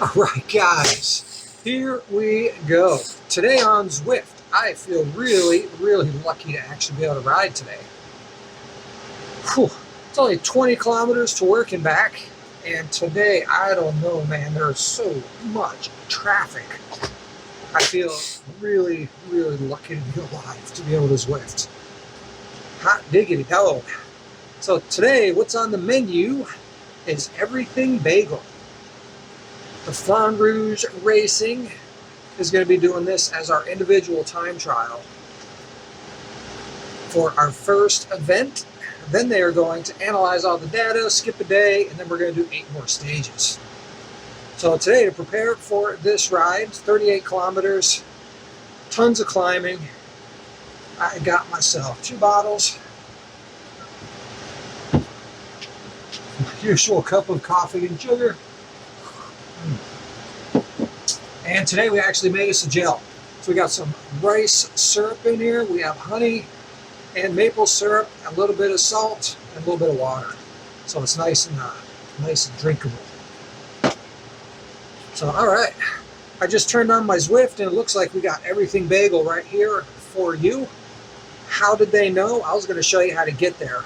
All right, guys, here we go. Today on Zwift, I feel really, really lucky to actually be able to ride today. Whew. It's only 20 kilometers to work and back, and today, I don't know, man, there's so much traffic. I feel really, really lucky to be alive to be able to Zwift. Hot diggity dog. So today, what's on the menu is Everything Bagel. The Flan Rouge Racing is going to be doing this as our individual time trial for our first event. Then they are going to analyze all the data, skip a day, and then we're going to do 8 more stages. So today, to prepare for this ride, 38 kilometers, tons of climbing, I got myself 2 bottles, my usual cup of coffee and sugar. And today we actually made us a gel. So we got some rice syrup in here. We have honey and maple syrup, a little bit of salt, and a little bit of water. So it's nice and drinkable. So all right, I just turned on my Zwift and it looks like we got Everything Bagel right here for you. How did they know? I was going to show you how to get there.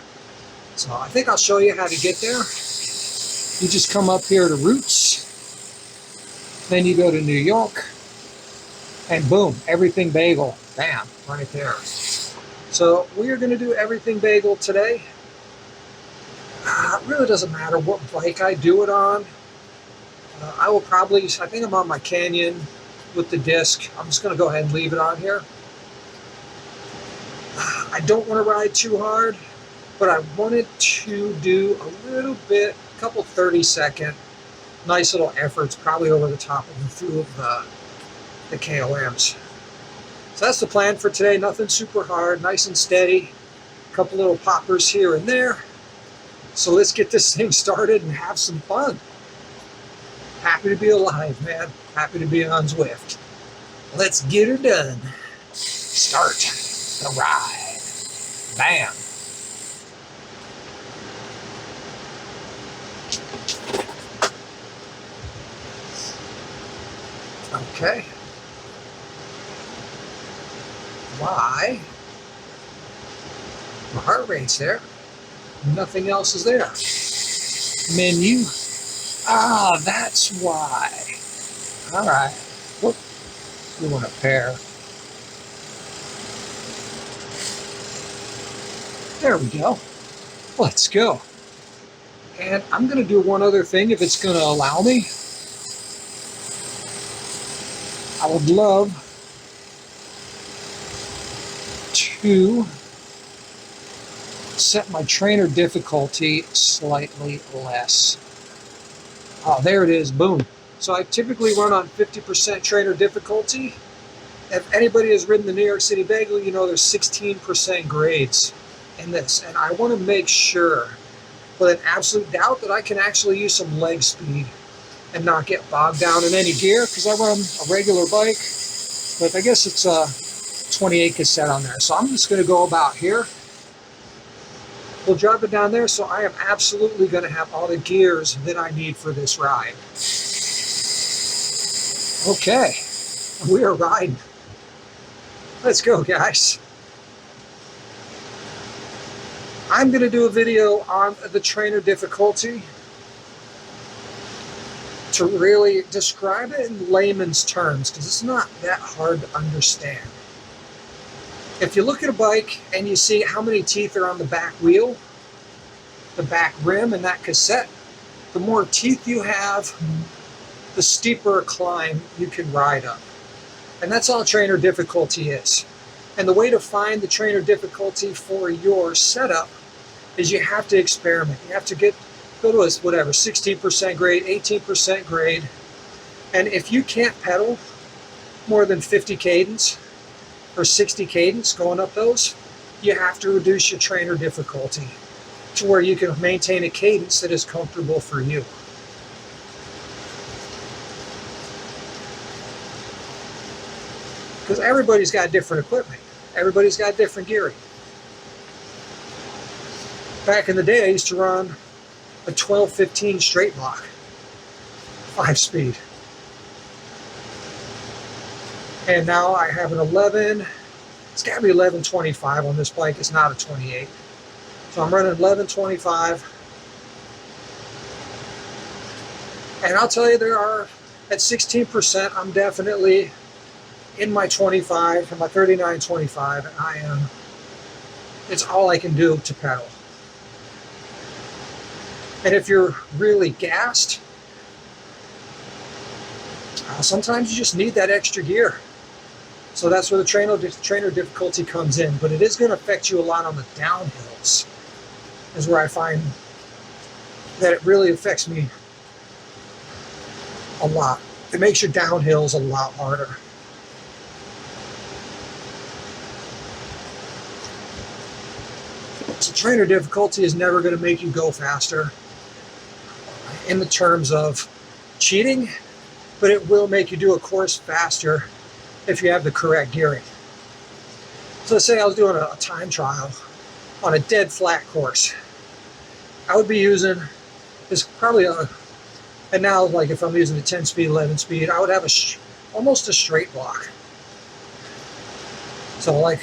So I think I'll show you how to get there. You just come up here to Roots. Then you go to New York, and boom, Everything Bagel, bam, right there. So we are going to do Everything Bagel today. It really doesn't matter what bike I do it on. I will probably, I think I'm on my Canyon with the disc. I'm just going to go ahead and leave it on here. I don't want to ride too hard, but I wanted to do a little bit, a couple 30-second nice little efforts, probably over the top of a few of the KOMs. So that's the plan for today. Nothing super hard, nice and steady. A couple little poppers here and there. So let's get this thing started and have some fun. Happy to be alive, man. Happy to be on Zwift. Let's get her done. Start the ride. Bam. Okay. Why? My heart rate's there. Nothing else is there. Menu. Ah, that's why. All right. Whoop. We want a pair. There we go. Let's go. And I'm going to do one other thing if it's going to allow me. I would love to set my trainer difficulty slightly less. Oh, there it is, boom. So I typically run on 50% trainer difficulty. If anybody has ridden the New York City Bagel, you know there's 16% grades in this. And I want to make sure, with an absolute doubt, that I can actually use some leg speed and not get bogged down in any gear, because I run a regular bike, but I guess it's a 28 cassette on there. So I'm just going to go about here. We'll drop it down there, so I am absolutely going to have all the gears that I need for this ride. Okay, we are riding. Let's go, guys. I'm going to do a video on the trainer difficulty to really describe it in layman's terms, because it's not that hard to understand. If you look at a bike and you see how many teeth are on the back wheel, the back rim, and that cassette, the more teeth you have, the steeper a climb you can ride up. And that's all trainer difficulty is. And the way to find the trainer difficulty for your setup is you have to experiment. You have to go to a, whatever, 16% grade, 18% grade. And if you can't pedal more than 50 cadence or 60 cadence going up those, you have to reduce your trainer difficulty to where you can maintain a cadence that is comfortable for you. Because everybody's got different equipment. Everybody's got different gearing. Back in the day, I used to run a 12-15 straight block, 5-speed. And now I have an 11. It's got to be 1125 on this bike. It's not a 28. So I'm running 1125. And I'll tell you, there are, at 16%, I'm definitely in my 25, in my 39.25. And I am, it's all I can do to pedal. And if you're really gassed, sometimes you just need that extra gear. So that's where the trainer difficulty comes in. But it is going to affect you a lot on the downhills, is where I find that it really affects me a lot. It makes your downhills a lot harder. So trainer difficulty is never going to make you go faster in the terms of cheating, but it will make you do a course faster if you have the correct gearing. So let's say I was doing a time trial on a dead flat course. I would be using this probably and now like if I'm using a 10 speed, 11 speed, I would have almost a straight block. So like,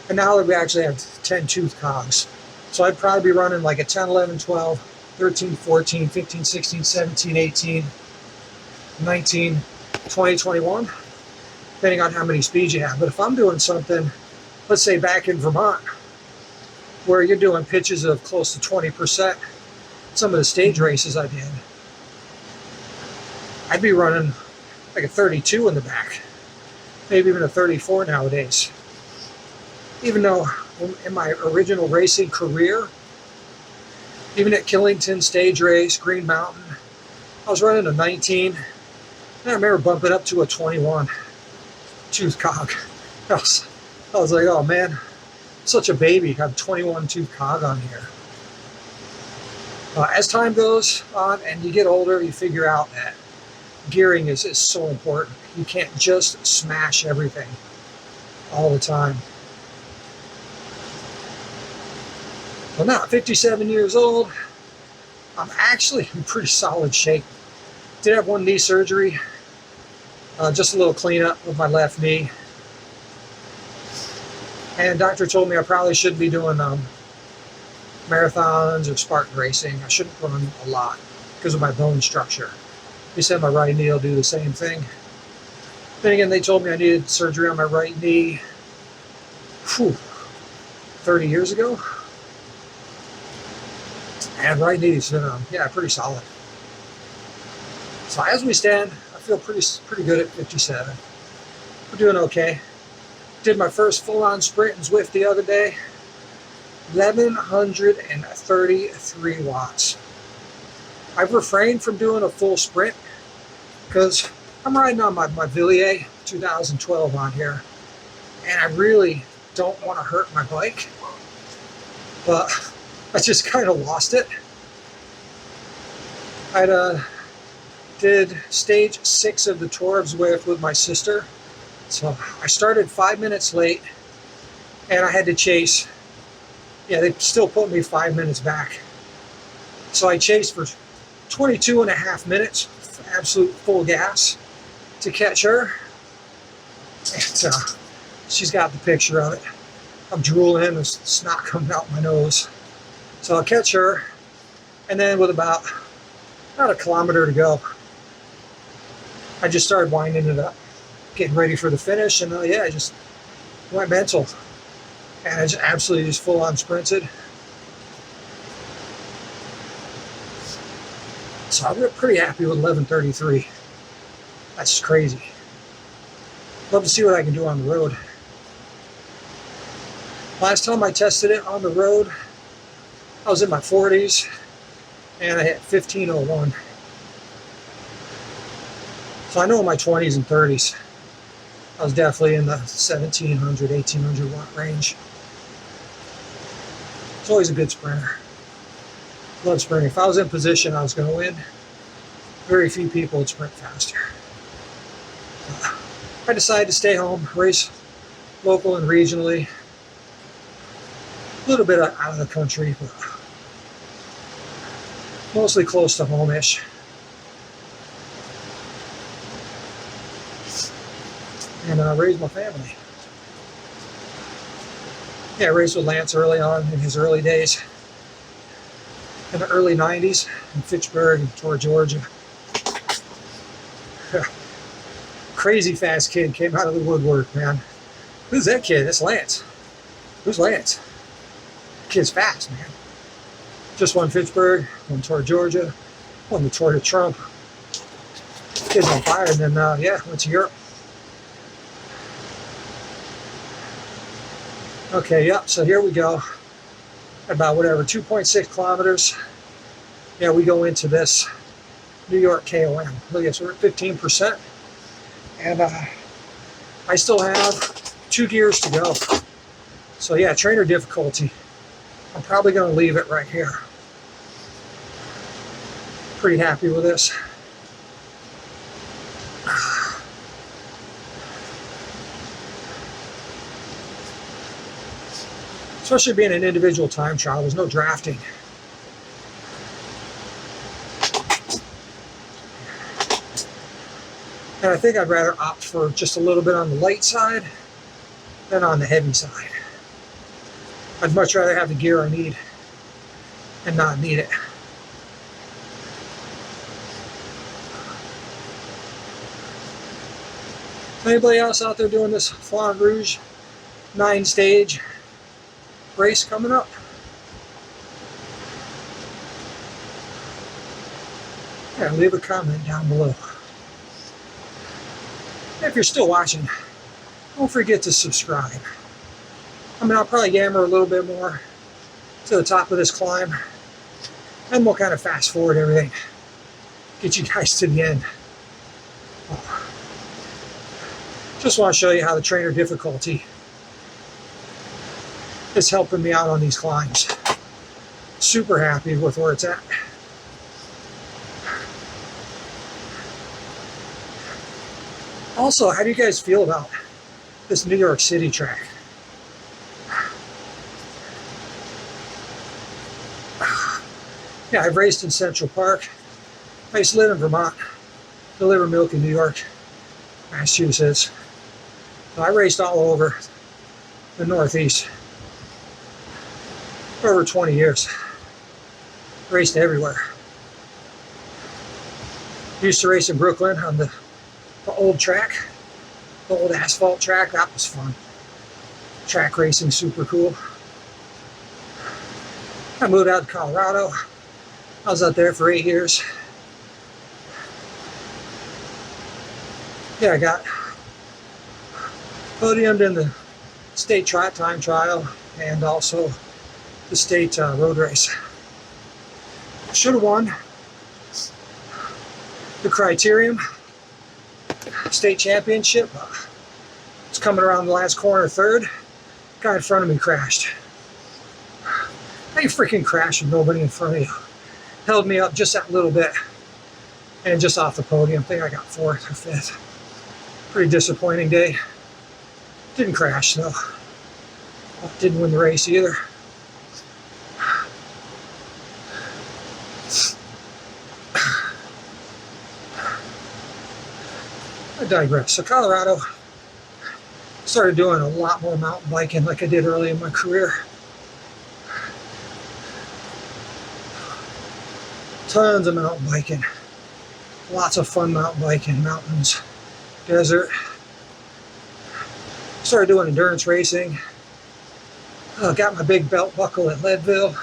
and now we actually have 10 tooth cogs. So I'd probably be running like a 10, 11, 12, 13, 14, 15, 16, 17, 18, 19, 20, 21, depending on how many speeds you have. But if I'm doing something, let's say back in Vermont, where you're doing pitches of close to 20%, some of the stage races I did, I'd be running like a 32 in the back, maybe even a 34 nowadays. Even though in my original racing career, even at Killington stage race, Green Mountain, I was running a 19, and I remember bumping up to a 21 tooth cog. I was like, oh man, such a baby, have 21 tooth cog on here. As time goes on and you get older, you figure out that gearing is so important. You can't just smash everything all the time. Well, now, 57 years old, I'm actually in pretty solid shape. Did have one knee surgery, just a little cleanup with my left knee. And doctor told me I probably shouldn't be doing marathons or Spartan racing. I shouldn't run a lot because of my bone structure. He said my right knee will do the same thing. Then again, they told me I needed surgery on my right knee 30 years ago. And right knee's been, pretty solid. So as we stand, I feel pretty good at 57. We're doing okay. Did my first full-on sprint in Zwift the other day. 1,133 watts. I've refrained from doing a full sprint because I'm riding on my Villiers 2012 on here, and I really don't want to hurt my bike, but I just kind of lost it. I did stage 6 of the tour of Zwift with my sister, so I started 5 minutes late, and I had to chase. Yeah, they still put me 5 minutes back. So I chased for 22 and a half minutes, absolute full gas, to catch her. And she's got the picture of it. I'm drooling, there's snot coming out my nose. So I'll catch her, and then with about a kilometer to go, I just started winding it up, getting ready for the finish, and I just went mental. And I just absolutely full on sprinted. So I'm pretty happy with 11:33. That's just crazy. Love to see what I can do on the road. Last time I tested it on the road, I was in my 40s and I hit 15:01. So I know in my 20s and 30s, I was definitely in the 1700, 1800 watt range. It's always a good sprinter. Love sprinting. If I was in position, I was going to win. Very few people would sprint faster. I decided to stay home, race local and regionally. A little bit out of the country, but mostly close to home-ish. and raise my family. Yeah, I raced with Lance early on in his early days, in the early 90s in Fitchburg and Tor, Georgia. Crazy fast kid came out of the woodwork, man. Who's that kid? That's Lance. Who's Lance? Kid's fast, man. Just won Fitchburg, won Tor, Georgia, won the Tour de Trump. Kid's on fire, and then, yeah, went to Europe. Okay, yep, so here we go. About whatever, 2.6 kilometers. Yeah, we go into this New York KOM. Look at this, we're at 15%. And I still have 2 gears to go. So yeah, trainer difficulty. I'm probably going to leave it right here. Pretty happy with this. Especially being an individual time trial, there's no drafting. And I think I'd rather opt for just a little bit on the light side than on the heavy side. I'd much rather have the gear I need and not need it. Anybody else out there doing this Flamme Rouge 9-stage race coming up? Yeah, leave a comment down below. If you're still watching, don't forget to subscribe. I mean, I'll probably yammer a little bit more to the top of this climb, and we'll kind of fast forward everything, get you guys to the end. Just want to show you how the trainer difficulty is helping me out on these climbs. Super happy with where it's at. Also, how do you guys feel about this New York City track? Yeah, I've raced in Central Park. I used to live in Vermont, deliver milk in New York, Massachusetts. So I raced all over the Northeast for over 20 years. Raced everywhere. Used to race in Brooklyn on the old track, the old asphalt track. That was fun. Track racing, super cool. I moved out to Colorado. I was out there for 8 years. Yeah, I got podiumed in the state time trial and also the state road race. Should have won the criterium state championship. It's coming around the last corner, third. Guy in front of me crashed. How you freaking crash with nobody in front of you? Held me up just that little bit and just off the podium. I think I got 4th or 5th. Pretty disappointing day. Didn't crash though. Didn't win the race either. I digress. So Colorado, started doing a lot more mountain biking like I did early in my career. Tons of mountain biking. Lots of fun mountain biking, mountains, desert. Started doing endurance racing. Got my big belt buckle at Leadville.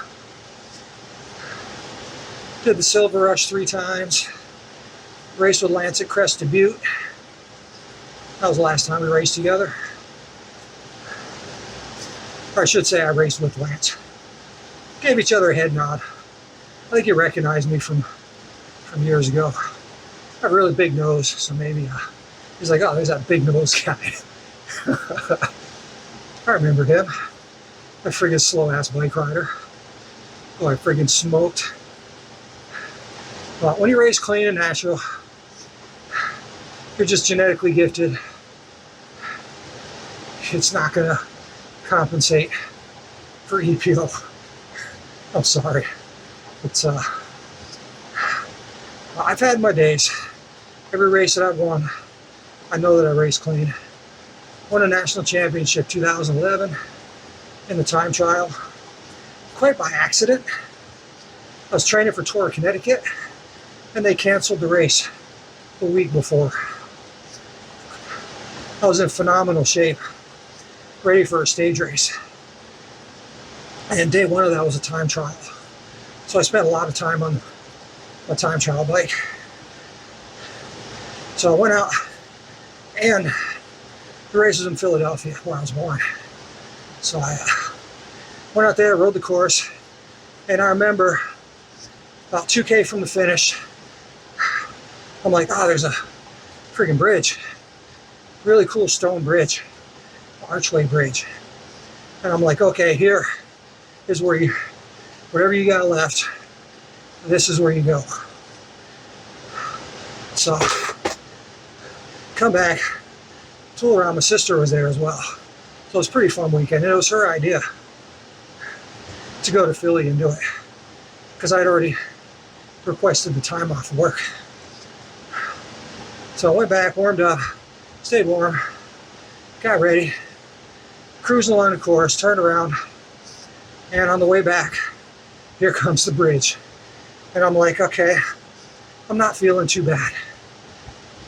Did the Silver Rush 3 times. Raced with Lance at Crested Butte. That was the last time we raced together. Or I should say I raced with Lance. Gave each other a head nod. I think he recognized me from years ago. I have a really big nose, so maybe he's like, oh, there's that big nose guy. I remember him. A friggin' slow-ass bike rider. Oh, I friggin' smoked. Well, when you race clean in Nashville, you're just genetically gifted. It's not going to compensate for EPO. I'm sorry. It's I've had my days. Every race that I've won, I know that I race clean. Won a national championship 2011 in the time trial, quite by accident. I was training for Tour of Connecticut, and they canceled the race a week before. I was in phenomenal shape, ready for a stage race. And day one of that was a time trial. So I spent a lot of time on a time trial bike. So I went out, and the race was in Philadelphia, where I was born. So I went out there, rode the course, and I remember about 2K from the finish, I'm like, oh, there's a freaking bridge. Really cool stone bridge, archway bridge. And I'm like, okay, here is where you, whatever you got left, this is where you go. So come back, tool around. My sister was there as well. So it was a pretty fun weekend. And it was her idea to go to Philly and do it, because I'd already requested the time off of work. So I went back, warmed up, stayed warm, got ready, cruising along the course, turned around, and on the way back, here comes the bridge. And I'm like, okay, I'm not feeling too bad.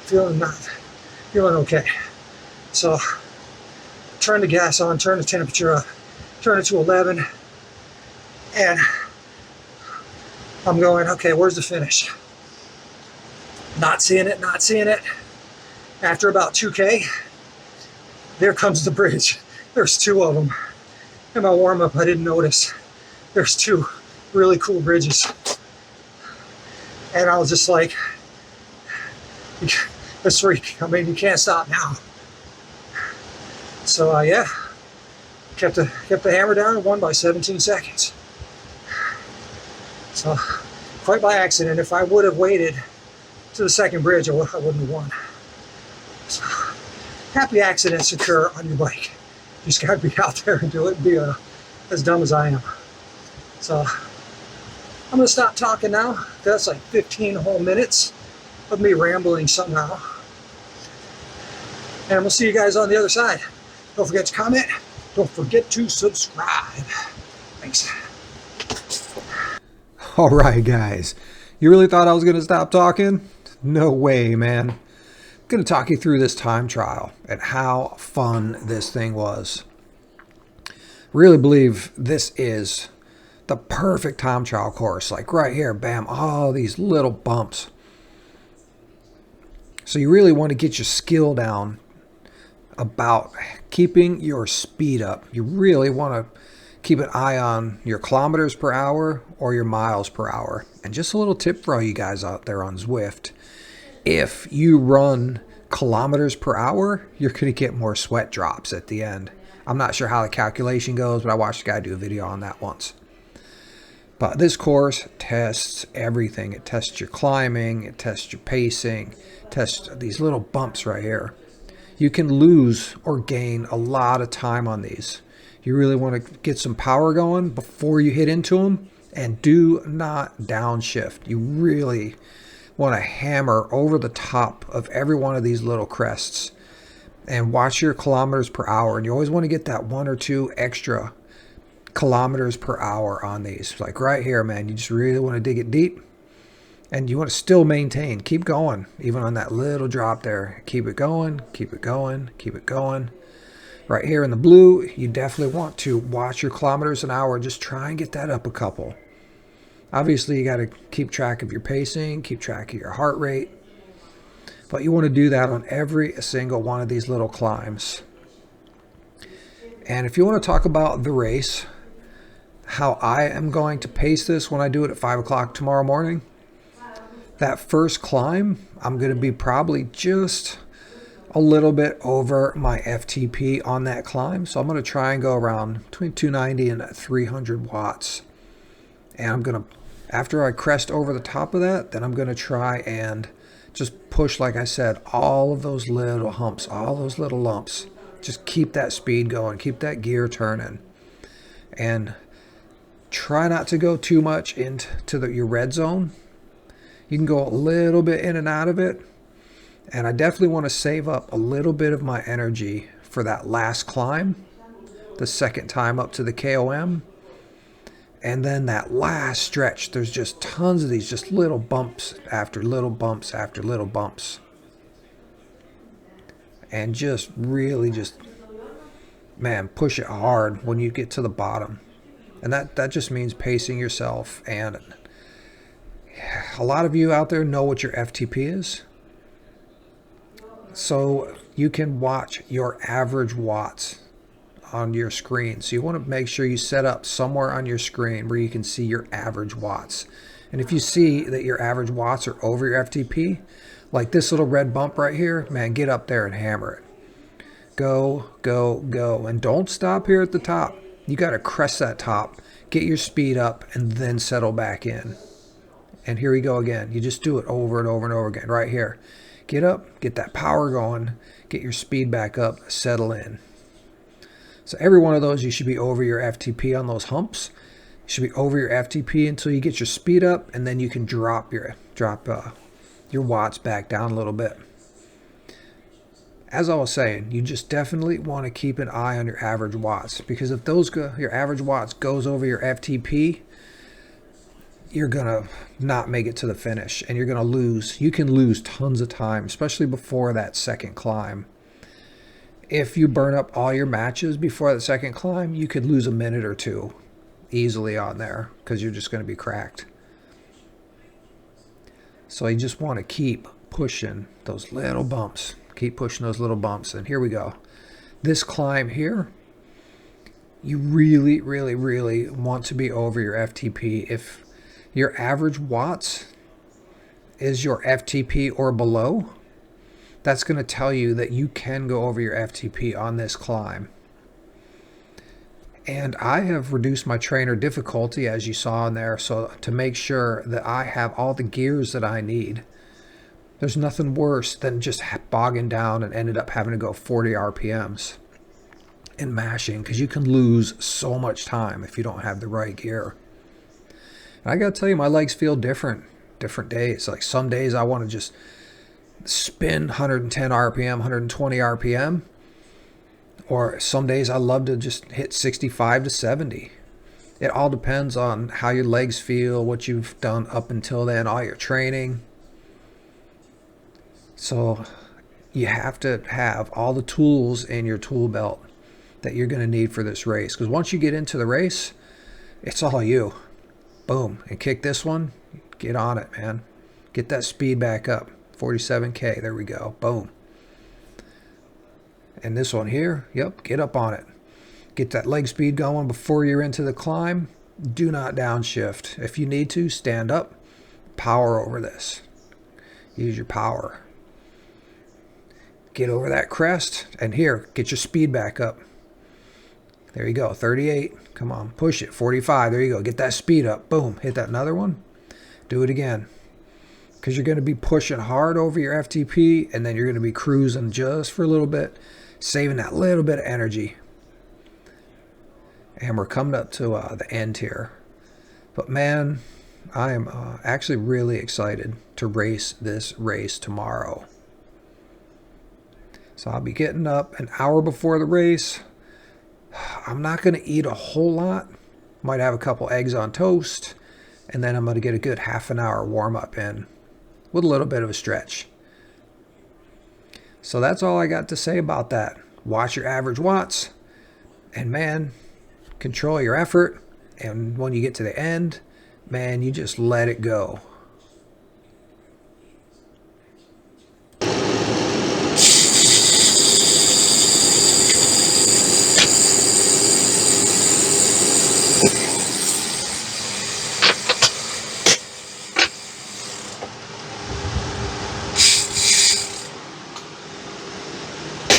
Feeling okay. So turn the gas on, turn the temperature up, turn it to 11, and I'm going, okay, where's the finish? Not seeing it. After about 2K, there comes the bridge. There's two of them. In my warm-up, I didn't notice. There's two really cool bridges. And I was just like, this freak, I mean, you can't stop now. So yeah, kept the hammer down and won by 17 seconds. So quite by accident. If I would have waited to the second bridge, I wouldn't have won. So, happy accidents occur on your bike. You just got to be out there and do it and be as dumb as I am. So I'm going to stop talking now. That's like 15 whole minutes of me rambling somehow. And we'll see you guys on the other side. Don't forget to comment. Don't forget to subscribe. Thanks. All right, guys. You really thought I was going to stop talking? No way, man. I'm going to talk you through this time trial and how fun this thing was. Really believe this is the perfect time trial course. Like right here, bam, all these little bumps. So you really want to get your skill down about keeping your speed up. You really want to keep an eye on your kilometers per hour or your miles per hour. And just a little tip for all you guys out there on Zwift. If you run kilometers per hour, you're going to get more sweat drops at the end. I'm not sure how the calculation goes, but I watched a guy do a video on that once. But this course tests everything. It tests your climbing, it tests your pacing, it tests these little bumps right here. You can lose or gain a lot of time on these. You really want to get some power going before you hit into them, and do not downshift. You really want to hammer over the top of every one of these little crests and watch your kilometers per hour. And you always want to get that 1 or 2 extra kilometers per hour on these. Like right here, man, you just really want to dig it deep, and you want to still maintain. Keep going, even on that little drop there. Keep it going, keep it going, keep it going. Right here in the blue, you definitely want to watch your kilometers an hour. Just try and get that up a couple. Obviously, you got to keep track of your pacing, keep track of your heart rate. But you want to do that on every single one of these little climbs. And if you want to talk about the race, how I am going to pace this when I do it at 5 o'clock tomorrow morning, that first climb, I'm going to be probably just a little bit over my FTP on that climb. So I'm going to try and go around between 290 and 300 watts. And I'm going to, after I crest over the top of that, then I'm going to try and just push, like I said, all of those little humps, all those little lumps. Just keep that speed going, keep that gear turning. And try not to go too much into your red zone. You can go a little bit in and out of it. And I definitely want to save up a little bit of my energy for that last climb, the second time up to the KOM. And then that last stretch, there's just tons of these just little bumps after little bumps after little bumps. And just really just, man, push it hard when you get to the bottom. And that just means pacing yourself. And a lot of you out there know what your FTP is. So you can watch your average watts on your screen. So you want to make sure you set up somewhere on your screen where you can see your average watts. And if you see that your average watts are over your FTP, like this little red bump right here, man, get up there and hammer it. Go, go, go. And don't stop here at the top. You got to crest that top, get your speed up, and then settle back in. And here we go again. You just do it over and over and over again right here. Get up, get that power going, get your speed back up, settle in. So every one of those, you should be over your FTP on those humps. You should be over your FTP until you get your speed up, and then you can drop your watts back down a little bit. As I was saying, you just definitely want to keep an eye on your average watts, because if your average watts goes over your FTP, you're gonna not make it to the finish, and you're gonna lose. You can lose tons of time, especially before that second climb. If you burn up all your matches before the second climb, you could lose a minute or two easily on there because you're just going to be cracked. So you just want to keep pushing those little bumps. Keep pushing those little bumps. And here we go. This climb here, you really, really, really want to be over your FTP. If your average watts is your FTP or below, that's going to tell you that you can go over your FTP on this climb. And I have reduced my trainer difficulty, as you saw in there, so to make sure that I have all the gears that I need. There's nothing worse than just bogging down and ended up having to go 40 RPMs and mashing, because you can lose so much time if you don't have the right gear. And I got to tell you, my legs feel different days. Like some days I want to just spin 110 RPM, 120 RPM. Or some days I love to just hit 65 to 70. It all depends on how your legs feel, what you've done up until then, all your training. So you have to have all the tools in your tool belt that you're going to need for this race. Because once you get into the race, it's all you. Boom. And kick this one. Get on it, man. Get that speed back up. 47K. There we go. Boom. And this one here, yep, get up on it. Get that leg speed going before you're into the climb. Do not downshift. If you need to, stand up. Power over this. Use your power. Get over that crest. And here, get your speed back up. There you go. 38. Come on, push it. 45. There you go. Get that speed up. Boom. Hit that another one. Do it again. Because you're going to be pushing hard over your FTP, and then you're going to be cruising just for a little bit, saving that little bit of energy. And we're coming up to the end here. But man, I am actually really excited to race this race tomorrow. So I'll be getting up an hour before the race. I'm not going to eat a whole lot. Might have a couple eggs on toast. And then I'm going to get a good half an hour warm up in with a little bit of a stretch. So that's all I got to say about that. Watch your average watts. And man, control your effort. And when you get to the end, man, you just let it go.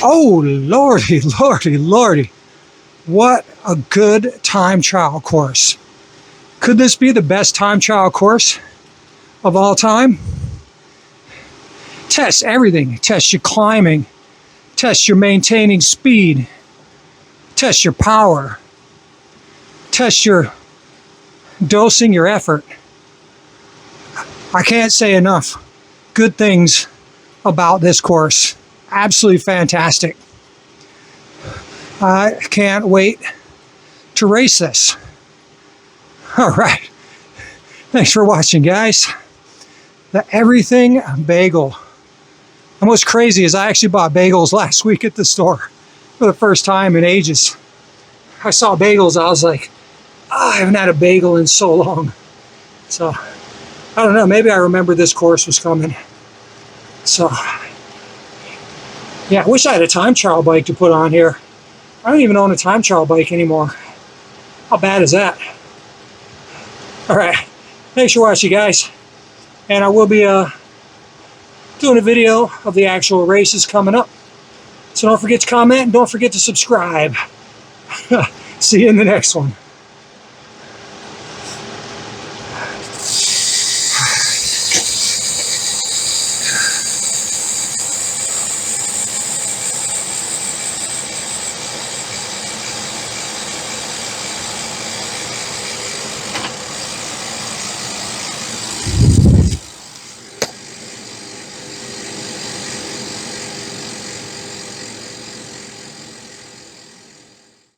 Oh, lordy, lordy, lordy. What a good time trial course. Could this be the best time trial course of all time? Test everything. Test your climbing. Test your maintaining speed. Test your power. Test your dosing your effort. I can't say enough good things about this course. Absolutely fantastic. I can't wait to race this. All right. Thanks for watching, guys. The Everything Bagel. And what's crazy is I actually bought bagels last week at the store for the first time in ages. I saw bagels, I was like, I haven't had a bagel in so long. So, I don't know, maybe I remember this course was coming. So, yeah, I wish I had a time trial bike to put on here. I don't even own a time trial bike anymore. How bad is that? All right, thanks for watching, guys. And I will be doing a video of the actual races coming up. So don't forget to comment and don't forget to subscribe. See you in the next one.